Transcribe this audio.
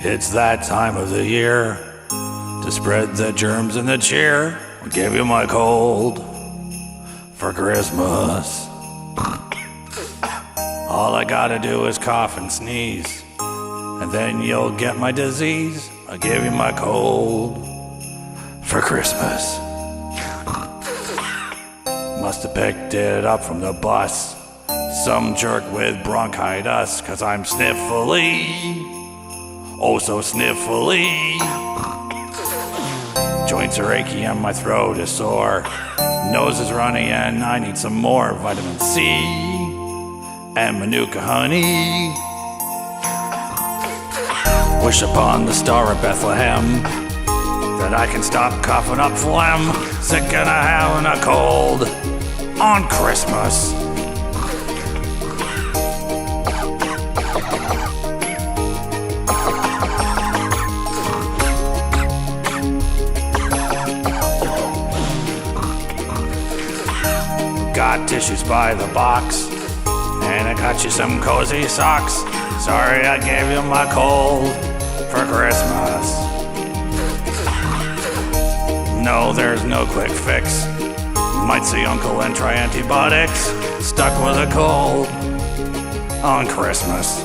It's that time of the year to spread the germs and the cheer. I'll give you my cold for Christmas. All I gotta do is cough and sneeze, and then you'll get my disease. I'll give you my cold for Christmas. Must have picked it up from the bus, some jerk with bronchitis, 'cause I'm sniffly, oh so sniffly. Joints are achy and my throat is sore, nose is runny and I need some more vitamin C and Manuka honey. Wish upon the star of Bethlehem that I can stop coughing up phlegm, sick and a having a cold on Christmas. Got tissues by the box, and I got you some cozy socks. Sorry I gave you my cold for Christmas. No, there's no quick fix. Might see Uncle and try antibiotics. Stuck with a cold on Christmas.